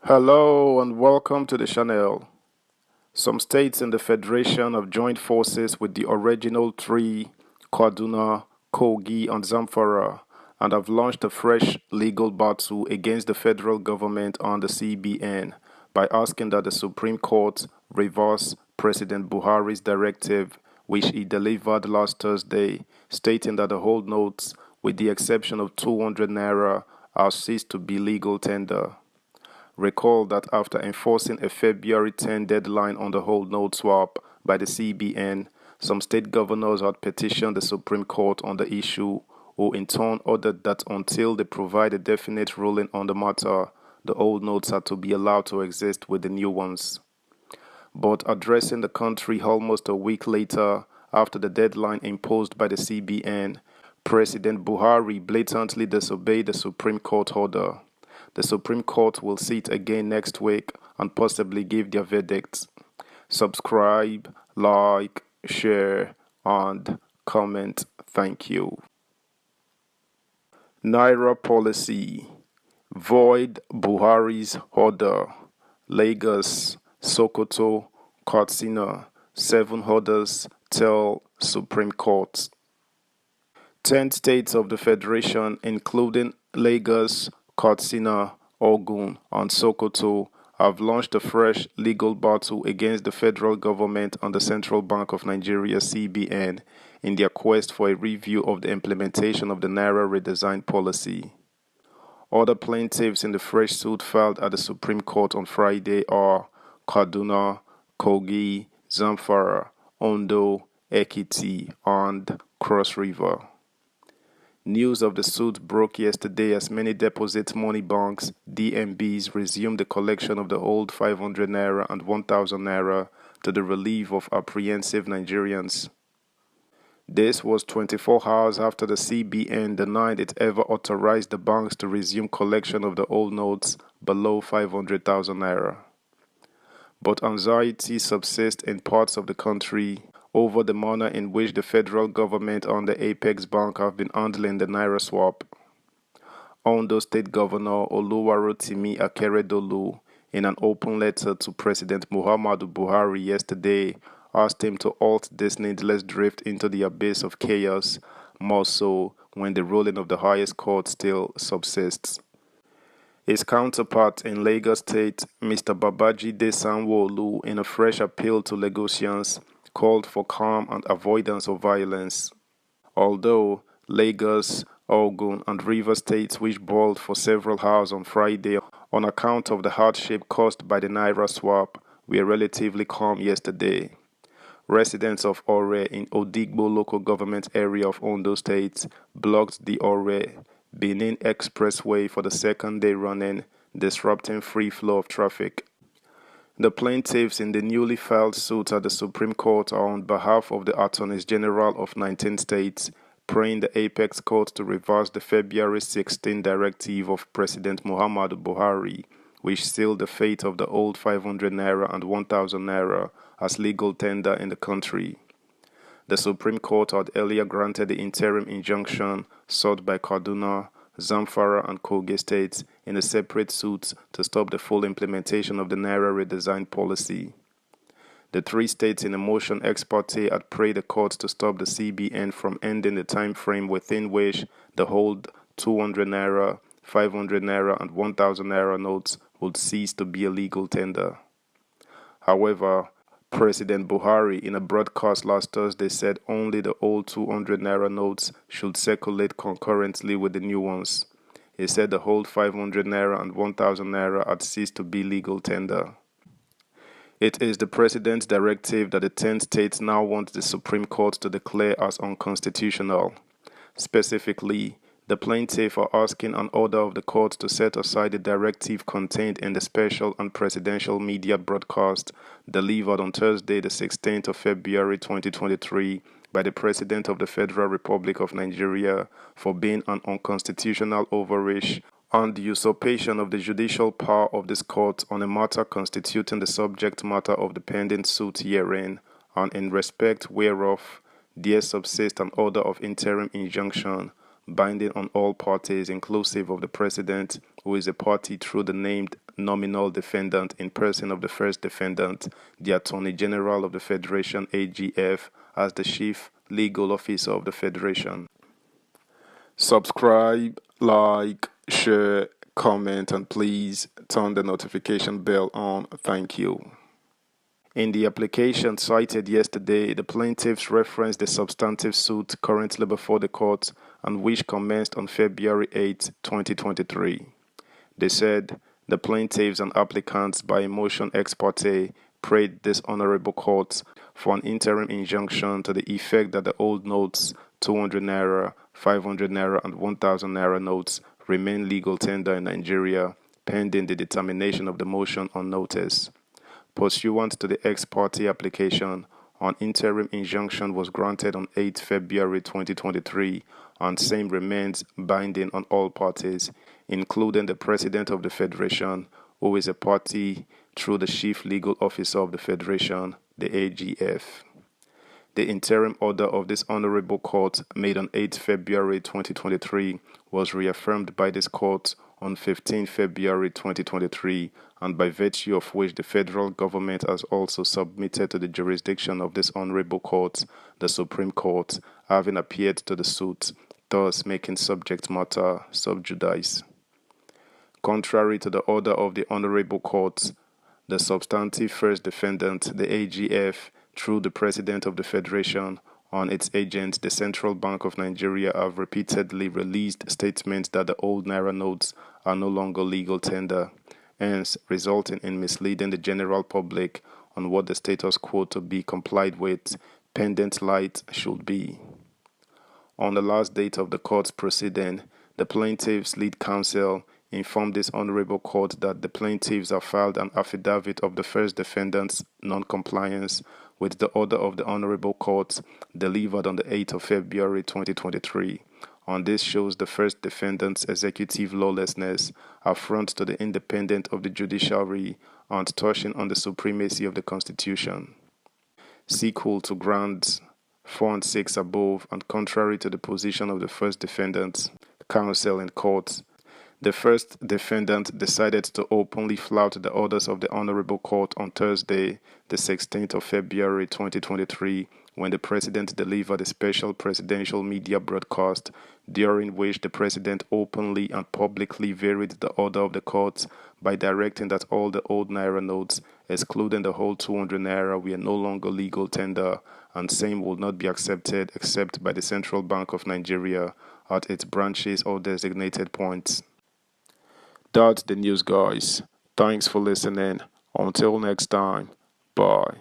Hello and welcome to the channel. Some states in the Federation have joined forces with the original three, Kaduna, Kogi and Zamfara, and have launched a fresh legal battle against the federal government and the CBN by asking that the Supreme Court reverse President Buhari's directive, which he delivered last Thursday, stating that the hold notes, with the exception of 200 naira, are ceased to be legal tender. Recall that after enforcing a February 10 deadline on the hold note swap by the CBN, some state governors had petitioned the Supreme Court on the issue, who in turn ordered that until they provide a definite ruling on the matter, the old notes are to be allowed to exist with the new ones. But addressing the country almost a week later, after the deadline imposed by the CBN, President Buhari blatantly disobeyed the Supreme Court order. The Supreme Court will sit again next week and possibly give their verdicts. Subscribe, like, share, and comment. Thank you. Naira policy. Void Buhari's order. Lagos, Sokoto, Katsina. 7 orders tell Supreme Court. 10 states of the Federation, including Lagos, Katsina, Ogun, and Sokoto, have launched a fresh legal battle against the federal government and the Central Bank of Nigeria (CBN) in their quest for a review of the implementation of the naira redesign policy. Other plaintiffs in the fresh suit filed at the Supreme Court on Friday are Kaduna, Kogi, Zamfara, Ondo, Ekiti, and Cross River. News of the suit broke yesterday as many deposit money banks (DMBs) resumed the collection of the old 500 naira and 1000 naira to the relief of apprehensive Nigerians. This was 24 hours after the CBN denied it ever authorized the banks to resume collection of the old notes below 500,000 naira. But anxiety subsists in parts of the country over the manner in which the federal government and the Apex Bank have been handling the naira swap. Ondo State Governor Oluwarotimi Akeredolu, in an open letter to President Muhammadu Buhari yesterday, asked him to halt this needless drift into the abyss of chaos, more so when the ruling of the highest court still subsists. His counterpart in Lagos State, Mr. Babajide Sanwo-Olu, in a fresh appeal to Lagosians, called for calm and avoidance of violence. Although Lagos, Ogun, and Rivers states, which boiled for several hours on Friday on account of the hardship caused by the naira swap, were relatively calm yesterday. Residents of Ore in Odigbo local government area of Ondo State blocked the Ore-Benin Expressway for the second day running, disrupting free flow of traffic. The plaintiffs in the newly filed suit at the Supreme Court are on behalf of the Attorneys General of 19 states, praying the Apex Court to reverse the February 16 directive of President Muhammadu Buhari, which sealed the fate of the old 500 naira and 1000 naira as legal tender in the country. The Supreme Court had earlier granted the interim injunction sought by Kaduna, Zamfara and Kogi states in a separate suit to stop the full implementation of the naira redesign policy. The 3 states in a motion ex parte had prayed the court to stop the CBN from ending the time frame within which the old 200 naira, 500 naira and 1000 naira notes would cease to be a legal tender. However, President Buhari, in a broadcast last Thursday, said only the old 200 naira notes should circulate concurrently with the new ones. He said the old 500 naira and 1000 naira had ceased to be legal tender. It is the president's directive that the 10 states now want the Supreme Court to declare as unconstitutional. Specifically, the plaintiffs are asking an order of the court to set aside the directive contained in the special and presidential media broadcast delivered on Thursday, the 16th of February 2023 by the President of the Federal Republic of Nigeria for being an unconstitutional overreach and the usurpation of the judicial power of this court on a matter constituting the subject matter of the pending suit herein, and in respect whereof there subsists an order of interim injunction binding on all parties inclusive of the President, who is a party through the named nominal defendant in person of the first defendant, the Attorney General of the Federation AGF, as the Chief Legal Officer of the Federation. Subscribe, like, share, comment, and please turn the notification bell on. Thank you. In the application cited yesterday, the plaintiffs referenced the substantive suit currently before the court and which commenced on February 8, 2023. They said the plaintiffs and applicants by a motion ex parte prayed this honorable court for an interim injunction to the effect that the old notes, 200 naira, 500 naira, and 1000 naira notes remain legal tender in Nigeria pending the determination of the motion on notice. Pursuant to the ex parte application, an interim injunction was granted on 8 February 2023 and same remains binding on all parties, including the President of the Federation, who is a party through the Chief Legal Officer of the Federation, the AGF. The interim order of this honorable court, made on 8 February 2023, was reaffirmed by this court on 15 February 2023, and by virtue of which the federal government has also submitted to the jurisdiction of this honorable court, the Supreme Court, having appeared to the suit, thus making subject matter sub judice. Contrary to the order of the honorable court, the substantive first defendant, the AGF, through the President of the Federation, on its agent, the Central Bank of Nigeria, have repeatedly released statements that the old naira notes are no longer legal tender, hence resulting in misleading the general public on what the status quo to be complied with pendent light should be. On the last date of the court's proceeding, the plaintiff's lead counsel informed this honorable court that the plaintiffs have filed an affidavit of the first defendant's non-compliance with the order of the honorable court delivered on the 8th of February 2023. On this shows the first defendant's executive lawlessness, affront to the independence of the judiciary, and touching on the supremacy of the Constitution. Sequel to grounds 4 and 6 above, and contrary to the position of the first defendant's counsel in court, the first defendant decided to openly flout the orders of the Honorable Court on Thursday, the 16th of February 2023, when the President delivered a special presidential media broadcast, during which the President openly and publicly varied the order of the court by directing that all the old naira notes, excluding the whole 200 naira, were no longer legal tender, and same would not be accepted except by the Central Bank of Nigeria at its branches or designated points. That's the news, guys. Thanks for listening. Until next time, bye.